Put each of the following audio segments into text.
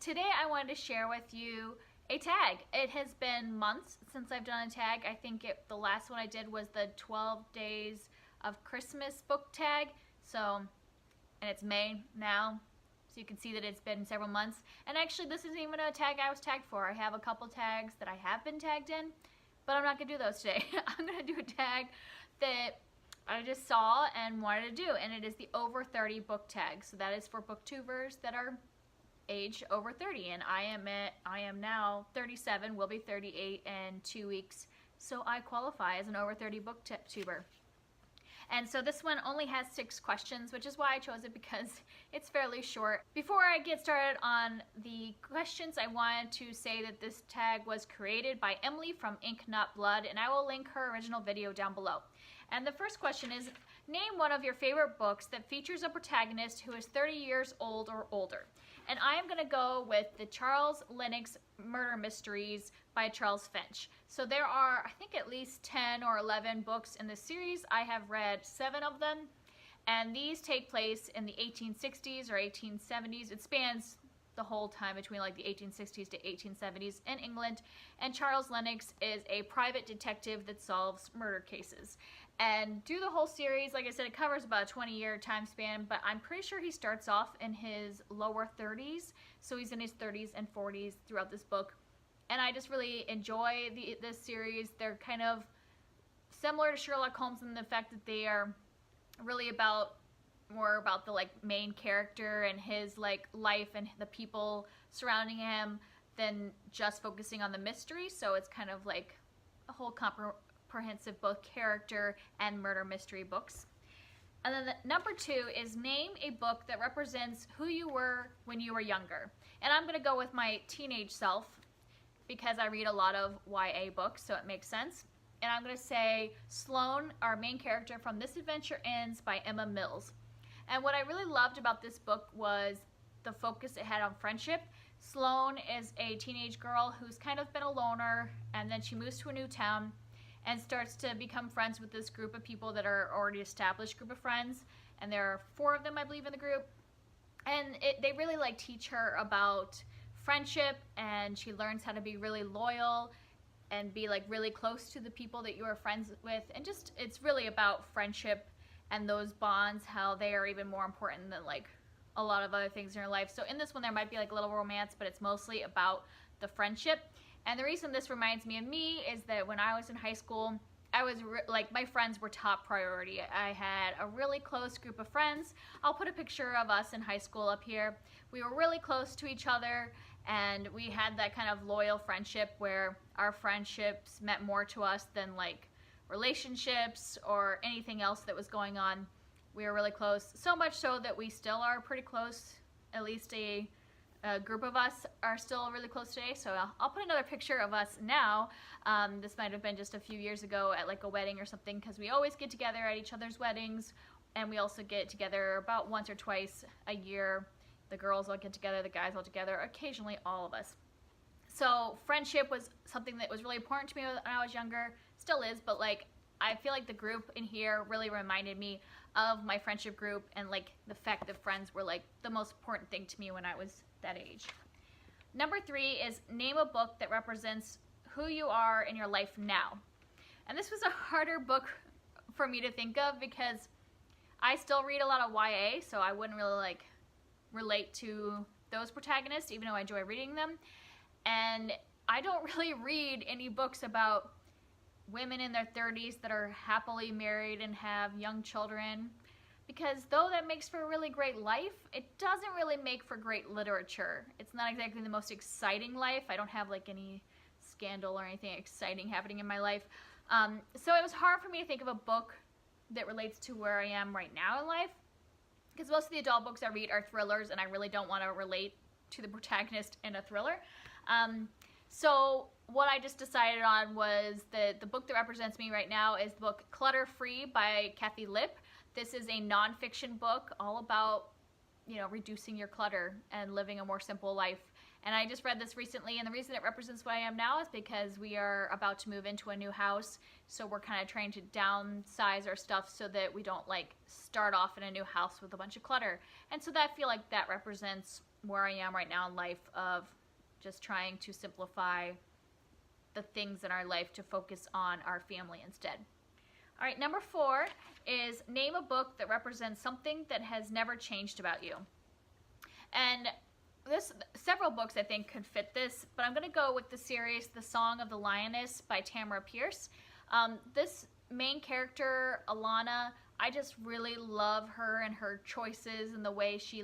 Today I wanted to share with you a tag. It has been months since I've done a tag. I think the last one I did was the 12 Days of Christmas book tag. And it's May now, so you can see that it's been several months. And actually this isn't even a tag I was tagged for. I have a couple tags that I have been tagged in, but I'm not going to do those today. I'm going to do a tag that I just saw and wanted to do, and it is the over 30 book tag. So that is for booktubers that are age over 30, and I am now 37, will be 38 in 2 weeks, so I qualify as an over 30 booktuber. And so this one only has 6 questions, which is why I chose it, because it's fairly short. Before I get started on the questions, I wanted to say that this tag was created by Emily from InkNotBlood, and I will link her original video down below. And the first question is, name one of your favorite books that features a protagonist who is 30 years old or older. And I am going to go with the Charles Lennox Murder Mysteries by Charles Finch. So there are, I think, at least 10 or 11 books in this series. I have read 7 of them, and these take place in the 1860s or 1870s. It spans the whole time between like the 1860s to 1870s in England, and Charles Lennox is a private detective that solves murder cases. And through the whole series, like I said, it covers about a 20-year time span, but I'm pretty sure he starts off in his lower 30s, so he's in his 30s and 40s throughout this book. And I just really enjoy this series. They're kind of similar to Sherlock Holmes in the fact that they are really more about the main character and his life and the people surrounding him than just focusing on the mystery. So it's kind of like a whole comprehensive both character and murder mystery books. And then number 2 is name a book that represents who you were when you were younger. And I'm going to go with my teenage self because I read a lot of YA books, so it makes sense. And I'm going to say Sloane, our main character from This Adventure Ends by Emma Mills. And what I really loved about this book was the focus it had on friendship. Sloane is a teenage girl who's kind of been a loner, and then she moves to a new town and starts to become friends with this group of people that are already established group of friends. And there are 4 of them, I believe, in the group. And they really teach her about friendship, and she learns how to be really loyal and be really close to the people that you are friends with. And just, it's really about friendship and those bonds, how they are even more important than a lot of other things in your life. So in this one there might be a little romance, but it's mostly about the friendship. And the reason this reminds me of me is that when I was in high school, I was my friends were top priority. I had a really close group of friends. I'll put a picture of us in high school up here. We were really close to each other, and we had that kind of loyal friendship where our friendships meant more to us than relationships or anything else that was going on. We were really close, so much so that we still are pretty close. At least a group of us are still really close today. So I'll put another picture of us now. This might have been just a few years ago at a wedding or something, because we always get together at each other's weddings, and we also get together about once or twice a year. The girls all get together, the guys all together, occasionally all of us. So friendship was something that was really important to me when I was younger, still is, but I feel the group in here really reminded me of my friendship group, and the fact that friends were the most important thing to me when I was that age. Number 3 is name a book that represents who you are in your life now. And this was a harder book for me to think of because I still read a lot of YA, so I wouldn't really relate to those protagonists, even though I enjoy reading them. And I don't really read any books about women in their 30s that are happily married and have young children, because though that makes for a really great life, it doesn't really make for great literature. It's not exactly the most exciting life. I don't have any scandal or anything exciting happening in my life. So it was hard for me to think of a book that relates to where I am right now in life, because most of the adult books I read are thrillers, and I really don't want to relate to the protagonist in a thriller. So what I just decided on was that the book that represents me right now is the book Clutter Free by Kathy Lipp. This is a nonfiction book all about, reducing your clutter and living a more simple life. And I just read this recently, and the reason it represents what I am now is because we are about to move into a new house, so we're kind of trying to downsize our stuff so that we don't start off in a new house with a bunch of clutter. And so I feel like that represents where I am right now in life of just trying to simplify the things in our life to focus on our family instead. All right, number 4 is name a book that represents something that has never changed about you. And several books I think could fit this, but I'm going to go with the series The Song of the Lioness by Tamara Pierce. This main character, Alana, I just really love her and her choices and the way she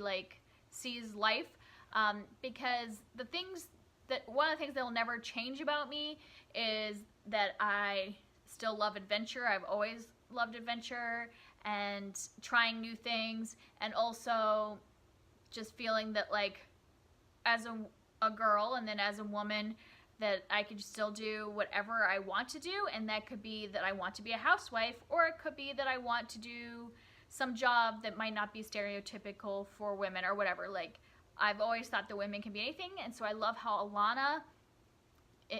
sees life, because one of the things that will never change about me is that I still love adventure. I've always loved adventure and trying new things, and also just feeling that as a girl and then as a woman that I could still do whatever I want to do, and that could be that I want to be a housewife, or it could be that I want to do some job that might not be stereotypical for women or whatever. I've always thought that women can be anything, and so I love how Alana,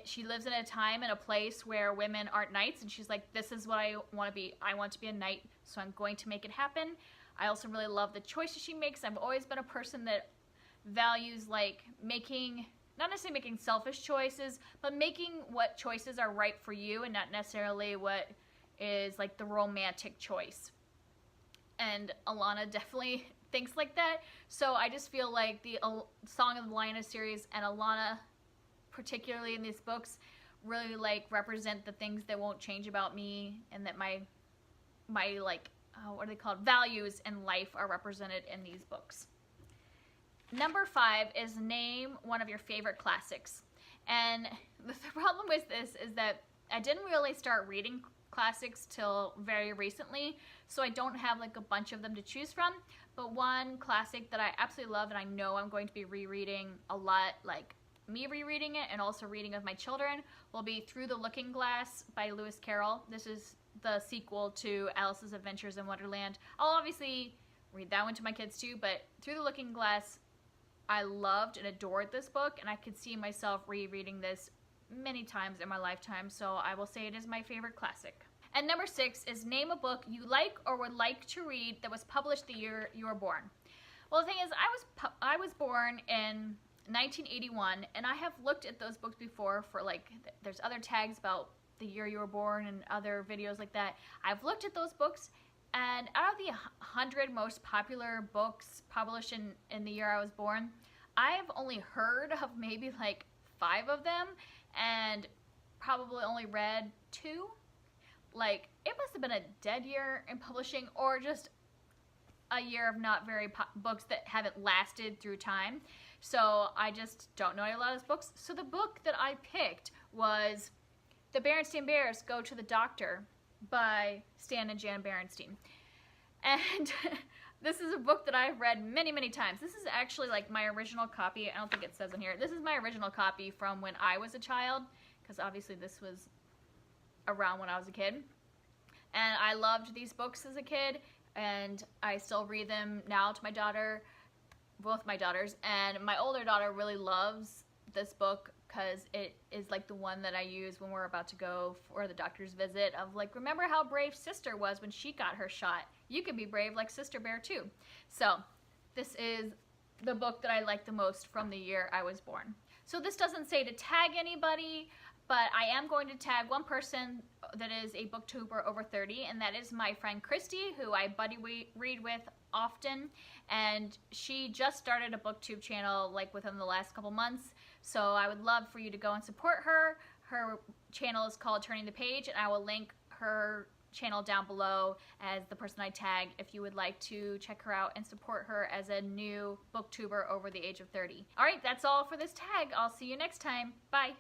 she lives in a time and a place where women aren't knights, and she's like, this is what I want to be. I want to be a knight, so I'm going to make it happen. I also really love the choices she makes. I've always been a person that values making, not necessarily making selfish choices, but making what choices are right for you and not necessarily what is the romantic choice. And Alana definitely thinks like that. So I just feel like the Song of the Lioness series and Alana, particularly in these books, really represent the things that won't change about me, and that my what are they called, values in life are represented in these books. Number 5 is name one of your favorite classics. And the problem with this is that I didn't really start reading classics till very recently, so I don't have a bunch of them to choose from. But one classic that I absolutely love and I know I'm going to be rereading a lot, me rereading it and also reading with my children, will be Through the Looking Glass by Lewis Carroll. This is the sequel to Alice's Adventures in Wonderland. I'll obviously read that one to my kids too, but Through the Looking Glass, I loved and adored this book, and I could see myself rereading this many times in my lifetime, so I will say it is my favorite classic. And number 6 is name a book you like or would like to read that was published the year you were born. Well, the thing is, I was born in 1981, and I have looked at those books before for there's other tags about the year you were born and other videos like that. I've looked at those books, and out of the 100 most popular books published in the year I was born, I've only heard of maybe 5 of them, and probably only read 2. It must have been a dead year in publishing, or just a year of not very books that haven't lasted through time. So I just don't know a lot of those books. So the book that I picked was The Berenstain Bears Go to the Doctor by Stan and Jan Berenstain. And this is a book that I've read many, many times. This is actually my original copy. I don't think it says in here. This is my original copy from when I was a child, because obviously this was around when I was a kid. And I loved these books as a kid, and I still read them now to my daughter, both my daughters. And my older daughter really loves this book because it is the one that I use when we're about to go for the doctor's visit of remember how brave Sister was when she got her shot. You can be brave like Sister Bear too. So this is the book that I like the most from the year I was born. So this doesn't say to tag anybody, but I am going to tag one person that is a booktuber over 30, and that is my friend Kristi, who I buddy read with often, and she just started a booktube channel within the last couple months, so I would love for you to go and support her. Her channel is called Turning the Page, and I will link her channel down below as the person I tag if you would like to check her out and support her as a new booktuber over the age of 30. Alright, that's all for this tag. I'll see you next time. Bye!